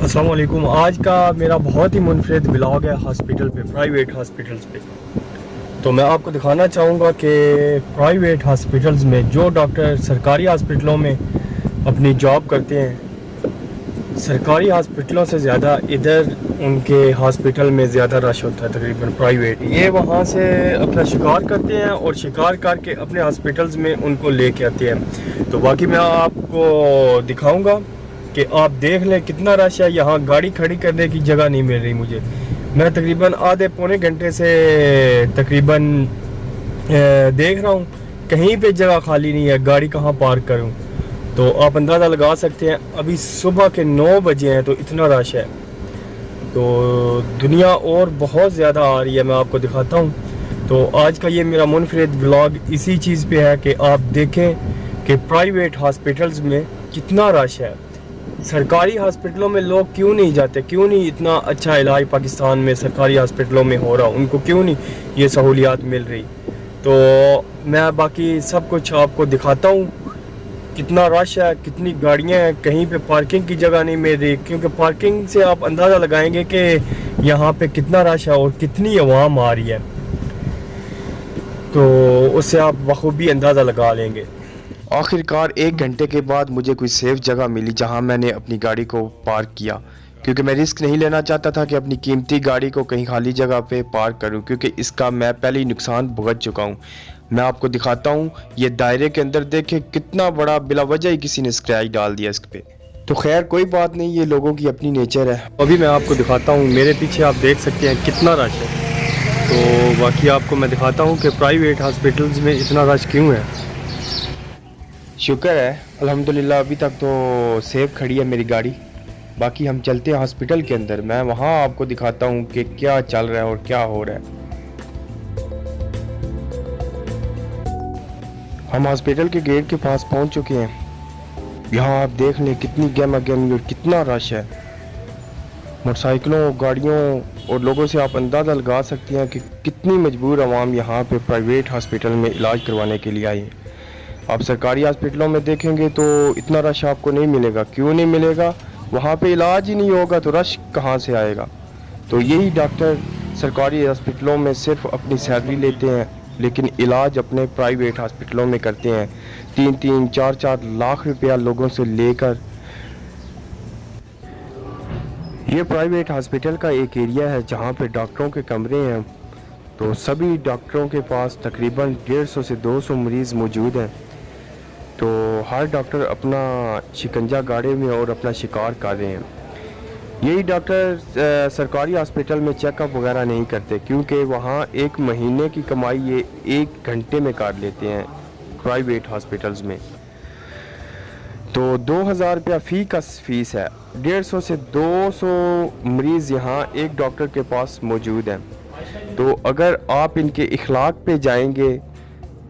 अस्सलाम वालेकुम। आज का मेरा बहुत ही मुनफरिद व्लॉग है हॉस्पिटल पे, प्राइवेट हॉस्पिटल्स पे। तो मैं आपको दिखाना चाहूँगा कि प्राइवेट हॉस्पिटल्स में जो डॉक्टर सरकारी हॉस्पिटलों में अपनी जॉब करते हैं, सरकारी हॉस्पिटलों से ज़्यादा इधर उनके हॉस्पिटल में ज़्यादा रश होता है तकरीबन प्राइवेट। ये वहाँ से अपना शिकार करते हैं और शिकार करके अपने हॉस्पिटल्स में उनको लेके आते हैं। तो बाकी मैं आपको दिखाऊँगा कि आप देख लें कितना रश है। यहाँ गाड़ी खड़ी करने की जगह नहीं मिल रही मुझे। मैं तकरीबन आधे पौने घंटे से तकरीबन देख रहा हूँ, कहीं पे जगह खाली नहीं है, गाड़ी कहाँ पार्क करूँ। तो आप अंदाज़ा लगा सकते हैं अभी सुबह के 9 बजे हैं तो इतना रश है। तो दुनिया और बहुत ज़्यादा आ रही है, मैं आपको दिखाता हूँ। तो आज का ये मेरा मुनफरिद व्लॉग इसी चीज़ पे है कि आप देखें कि प्राइवेट हॉस्पिटल्स में कितना रश है। सरकारी हॉस्पिटलों में लोग क्यों नहीं जाते, क्यों नहीं इतना अच्छा इलाज पाकिस्तान में सरकारी हॉस्पिटलों में हो रहा, उनको क्यों नहीं ये सहूलियात मिल रही। तो मैं बाकी सब कुछ आपको दिखाता हूँ, कितना रश है, कितनी गाड़ियाँ हैं, कहीं पे पार्किंग की जगह नहीं मिल रही। क्योंकि पार्किंग से आप अंदाज़ा लगाएंगे कि यहाँ पे कितना रश है और कितनी आवाम आ रही है, तो उससे आप बखूबी अंदाज़ा लगा लेंगे। आखिरकार 1 घंटे के बाद मुझे कोई सेफ़ जगह मिली जहां मैंने अपनी गाड़ी को पार्क किया, क्योंकि मैं रिस्क नहीं लेना चाहता था कि अपनी कीमती गाड़ी को कहीं खाली जगह पे पार्क करूं, क्योंकि इसका मैं पहले ही नुकसान भुगत चुका हूं। मैं आपको दिखाता हूं, ये दायरे के अंदर देखें कितना बड़ा बिला वजह ही किसी ने स्क्रैच डाल दिया इस पे। तो खैर कोई बात नहीं, ये लोगों की अपनी नेचर है। अभी मैं आपको दिखाता हूँ, मेरे पीछे आप देख सकते हैं कितना रश है। तो बाकी आपको मैं दिखाता हूँ कि प्राइवेट हॉस्पिटल्स में इतना रश क्यों है। शुक्र है अल्हम्दुलिल्लाह, अभी तक तो सेफ खड़ी है मेरी गाड़ी। बाकी हम चलते हैं हॉस्पिटल के अंदर, मैं वहाँ आपको दिखाता हूँ कि क्या चल रहा है और क्या हो रहा है। हम हॉस्पिटल के गेट के पास पहुँच चुके हैं। यहाँ आप देख लें कितनी गहमागहमी और कितना रश है। मोटरसाइकिलों, गाड़ियों और लोगों से आप अंदाज़ा लगा सकते हैं कि कितनी मजबूर आवाम यहाँ पे प्राइवेट हॉस्पिटल में इलाज करवाने के लिए आई है। आप सरकारी हॉस्पिटलों में देखेंगे तो इतना रश आपको नहीं मिलेगा। क्यों नहीं मिलेगा? वहाँ पे इलाज ही नहीं होगा तो रश कहाँ से आएगा। तो यही डॉक्टर सरकारी हॉस्पिटलों में सिर्फ अपनी सैलरी लेते हैं, लेकिन इलाज अपने प्राइवेट हॉस्पिटलों में करते हैं। 3-3, 4-4 लाख रुपया लोगों से लेकर। ये प्राइवेट हॉस्पिटल का एक एरिया है जहाँ पे डॉक्टरों के कमरे हैं। तो सभी डॉक्टरों के पास तकरीबन 150 से 200 मरीज़ मौजूद हैं। तो हर डॉक्टर अपना शिकंजा गाड़े में और अपना शिकार कर रहे हैं। यही डॉक्टर सरकारी हॉस्पिटल में चेकअप वगैरह नहीं करते, क्योंकि वहाँ 1 महीने की कमाई ये 1 घंटे में काट लेते हैं प्राइवेट हॉस्पिटल्स में। तो 2000 रुपया फ़ी का फ़ीस है। 150 से 200 मरीज़ यहाँ एक डॉक्टर के पास मौजूद हैं। तो अगर आप इनके इखलाक पे जाएंगे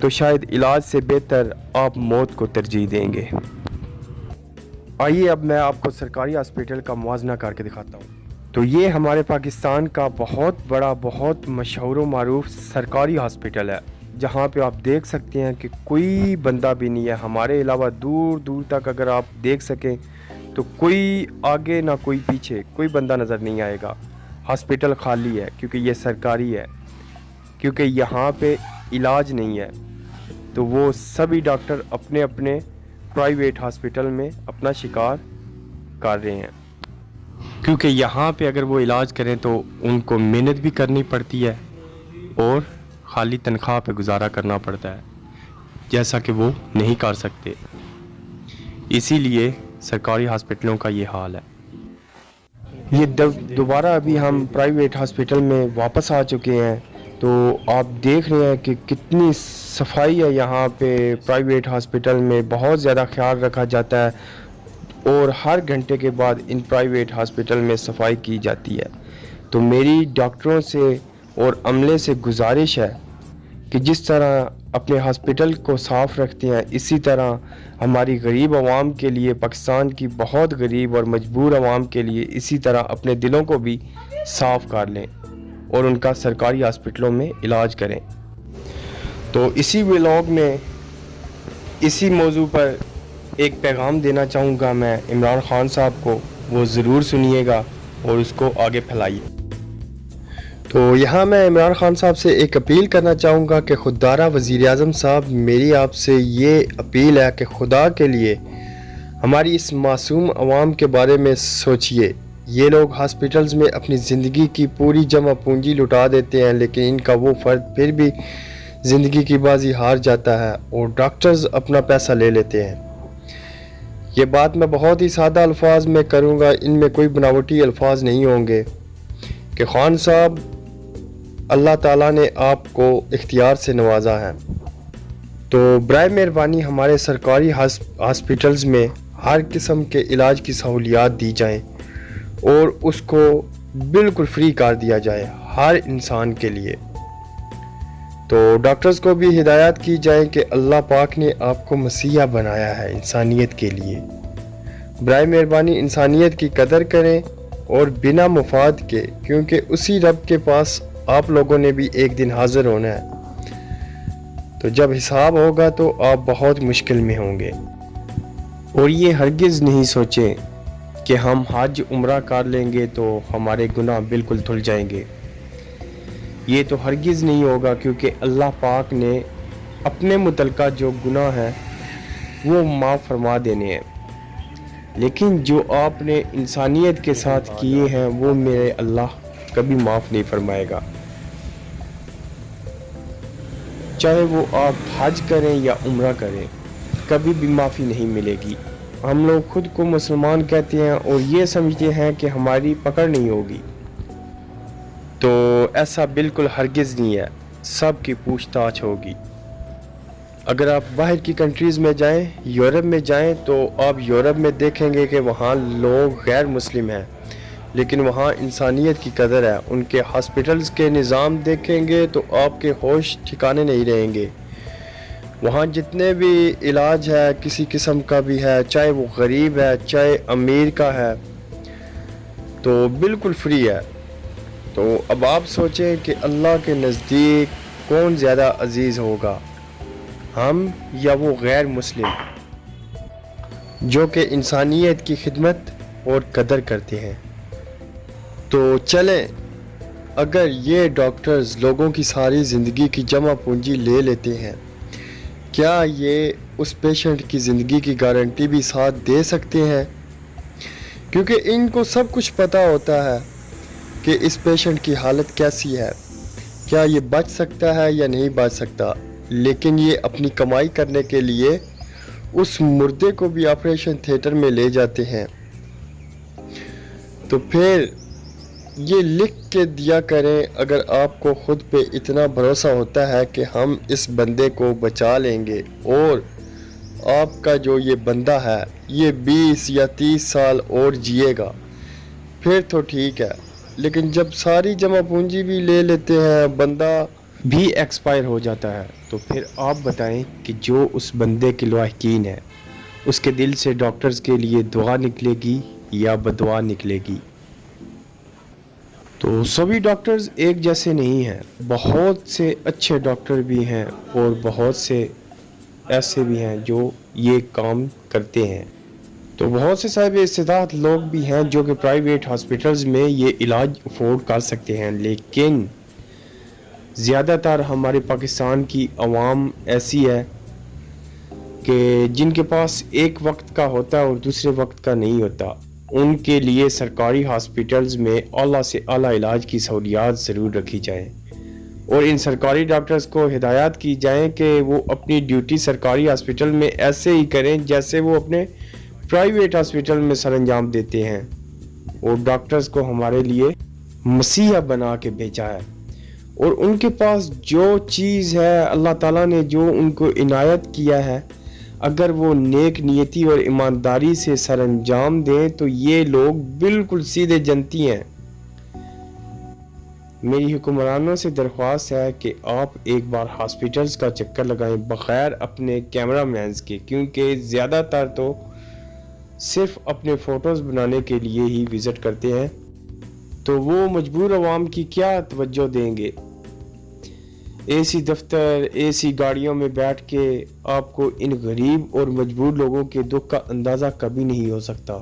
तो शायद इलाज से बेहतर आप मौत को तरजीह देंगे। आइए अब मैं आपको सरकारी हॉस्पिटल का मुआवजा करके दिखाता हूँ। तो ये हमारे पाकिस्तान का बहुत बड़ा, बहुत मशहूर व मारूफ सरकारी हॉस्पिटल है, जहाँ पे आप देख सकते हैं कि कोई बंदा भी नहीं है। हमारे अलावा दूर दूर तक अगर आप देख सकें तो कोई आगे ना कोई पीछे, कोई बंदा नज़र नहीं आएगा। हॉस्पिटल खाली है क्योंकि ये सरकारी है, क्योंकि यहाँ पे इलाज नहीं है। तो वो सभी डॉक्टर अपने अपने प्राइवेट हॉस्पिटल में अपना शिकार कर रहे हैं, क्योंकि यहाँ पे अगर वो इलाज करें तो उनको मेहनत भी करनी पड़ती है और खाली तनख्वाह पे गुजारा करना पड़ता है, जैसा कि वो नहीं कर सकते। इसीलिए सरकारी हॉस्पिटलों का ये हाल है। ये दोबारा अभी हम प्राइवेट हॉस्पिटल में वापस आ चुके हैं। तो आप देख रहे हैं कि कितनी सफाई है यहाँ पे। प्राइवेट हॉस्पिटल में बहुत ज़्यादा ख्याल रखा जाता है और हर घंटे के बाद इन प्राइवेट हॉस्पिटल में सफाई की जाती है। तो मेरी डॉक्टरों से और अमले से गुजारिश है कि जिस तरह अपने हॉस्पिटल को साफ़ रखते हैं, इसी तरह हमारी गरीब आवाम के लिए, पाकिस्तान की बहुत गरीब और मजबूर आवाम के लिए इसी तरह अपने दिलों को भी साफ़ कर लें और उनका सरकारी हॉस्पिटलों में इलाज करें। तो इसी व्लॉग में इसी मौजू पर एक पैगाम देना चाहूँगा मैं इमरान खान साहब को وہ ضرور سنیے گا اور اس کو آگے پھیلائیے۔ تو یہاں میں عمران خان صاحب سے ایک اپیل کرنا چاہوں گا کہ خوددارہ وزیر اعظم صاحب، میری آپ سے یہ اپیل ہے کہ خدا کے لیے ہماری اس معصوم عوام کے بارے میں سوچئے۔ یہ لوگ ہاسپٹلز میں اپنی زندگی کی پوری جمع پونجی لٹا دیتے ہیں، لیکن ان کا وہ فرد پھر بھی زندگی کی بازی ہار جاتا ہے اور ڈاکٹرز اپنا پیسہ لے لیتے ہیں۔ یہ بات میں بہت ہی سادہ الفاظ میں کروں گا، ان میں کوئی بناوٹی الفاظ نہیں ہوں گے کہ خان صاحب، اللہ تعالیٰ نے آپ کو اختیار سے نوازا ہے، تو برائے مہربانی ہمارے سرکاری ہاسپٹلز میں ہر قسم کے علاج کی سہولیات دی جائیں اور اس کو بالکل فری کر دیا جائے ہر انسان کے لیے۔ تو ڈاکٹرز کو بھی ہدایت کی جائے کہ اللہ پاک نے آپ کو مسیحا بنایا ہے انسانیت کے لیے، برائے مہربانی انسانیت کی قدر کریں اور بنا مفاد کے، کیونکہ اسی رب کے پاس آپ لوگوں نے بھی ایک دن حاضر ہونا ہے، تو جب حساب ہوگا تو آپ بہت مشکل میں ہوں گے۔ اور یہ ہرگز نہیں سوچیں کہ ہم حج عمرہ کر لیں گے تو ہمارے گناہ بالکل دھل جائیں گے، یہ تو ہرگز نہیں ہوگا، کیونکہ اللہ پاک نے اپنے متعلقہ جو گناہ ہیں وہ معاف فرما دینے ہیں، لیکن جو آپ نے انسانیت کے ساتھ کیے ہیں وہ میرے اللہ کبھی معاف نہیں فرمائے گا، چاہے وہ آپ حج کریں یا عمرہ کریں، کبھی بھی معافی نہیں ملے گی۔ ہم لوگ خود کو مسلمان کہتے ہیں اور یہ سمجھتے ہیں کہ ہماری پکڑ نہیں ہوگی، تو ایسا بالکل ہرگز نہیں ہے، سب کی پوچھ تاچھ ہوگی۔ اگر آپ باہر کی کنٹریز میں جائیں، یورپ میں جائیں، تو آپ یورپ میں دیکھیں گے کہ وہاں لوگ غیر مسلم ہیں لیکن وہاں انسانیت کی قدر ہے۔ ان کے ہاسپٹلز کے نظام دیکھیں گے تو آپ کے ہوش ٹھکانے نہیں رہیں گے۔ وہاں جتنے بھی علاج ہے کسی قسم کا بھی ہے، چاہے وہ غریب ہے چاہے امیر کا ہے، تو بالکل فری ہے۔ تو اب آپ سوچیں کہ اللہ کے نزدیک کون زیادہ عزیز ہوگا، ہم یا وہ غیر مسلم جو کہ انسانیت کی خدمت اور قدر کرتے ہیں۔ تو چلیں، اگر یہ ڈاکٹرز لوگوں کی ساری زندگی کی جمع پونجی لے لیتے ہیں، کیا یہ اس پیشنٹ کی زندگی کی گارنٹی بھی ساتھ دے سکتے ہیں؟ کیونکہ ان کو سب کچھ پتہ ہوتا ہے کہ اس پیشنٹ کی حالت کیسی ہے، کیا یہ بچ سکتا ہے یا نہیں بچ سکتا، لیکن یہ اپنی کمائی کرنے کے لیے اس مردے کو بھی آپریشن تھیٹر میں لے جاتے ہیں۔ تو پھر یہ لکھ کے دیا کریں، اگر آپ کو خود پہ اتنا بھروسہ ہوتا ہے کہ ہم اس بندے کو بچا لیں گے اور آپ کا جو یہ بندہ ہے یہ 20 یا 30 سال اور جیے گا، پھر تو ٹھیک ہے، لیکن جب ساری جمع پونجی بھی لے لیتے ہیں، بندہ بھی ایکسپائر ہو جاتا ہے، تو پھر آپ بتائیں کہ جو اس بندے کے لواحقین ہے اس کے دل سے ڈاکٹرز کے لیے دعا نکلے گی یا بدعا نکلے گی؟ تو سبھی ڈاکٹرز ایک جیسے نہیں ہیں، بہت سے اچھے ڈاکٹر بھی ہیں اور بہت سے ایسے بھی ہیں جو یہ کام کرتے ہیں۔ تو بہت سے صاحب استطاعت لوگ بھی ہیں جو کہ پرائیویٹ ہاسپٹلز میں یہ علاج افورڈ کر سکتے ہیں، لیکن زیادہ تر ہمارے پاکستان کی عوام ایسی ہے کہ جن کے پاس ایک وقت کا ہوتا ہے اور دوسرے وقت کا نہیں ہوتا، ان کے لیے سرکاری ہاسپٹلز میں اعلیٰ سے اعلیٰ علاج کی سہولیات ضرور رکھی جائیں اور ان سرکاری ڈاکٹرز کو ہدایات کی جائیں کہ وہ اپنی ڈیوٹی سرکاری ہاسپٹل میں ایسے ہی کریں جیسے وہ اپنے پرائیویٹ ہاسپٹل میں سر انجام دیتے ہیں۔ اور ڈاکٹرز کو ہمارے لیے مسیحا بنا کے بھیجا ہے اور ان کے پاس جو چیز ہے اللہ تعالیٰ نے جو ان کو عنایت کیا ہے، اگر وہ نیک نیتی اور ایمانداری سے سر انجام دیں تو یہ لوگ بالکل سیدھے جنتی ہیں۔ میری حکمرانوں سے درخواست ہے کہ آپ ایک بار ہاسپٹلز کا چکر لگائیں بغیر اپنے کیمرہ مینز کے، کیونکہ زیادہ تر تو صرف اپنے فوٹوز بنانے کے لیے ہی وزٹ کرتے ہیں، تو وہ مجبور عوام کی کیا توجہ دیں گے؟ اے سی دفتر، اے سی گاڑیوں میں بیٹھ کے آپ کو ان غریب اور مجبور لوگوں کے دکھ کا اندازہ کبھی نہیں ہو سکتا۔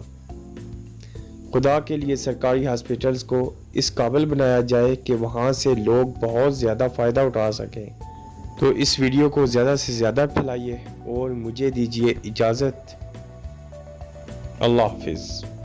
خدا کے لیے سرکاری ہاسپٹلز کو اس قابل بنایا جائے کہ وہاں سے لوگ بہت زیادہ فائدہ اٹھا سکیں۔ تو اس ویڈیو کو زیادہ سے زیادہ پھیلائیے اور مجھے دیجیے اجازت۔ اللہ حافظ۔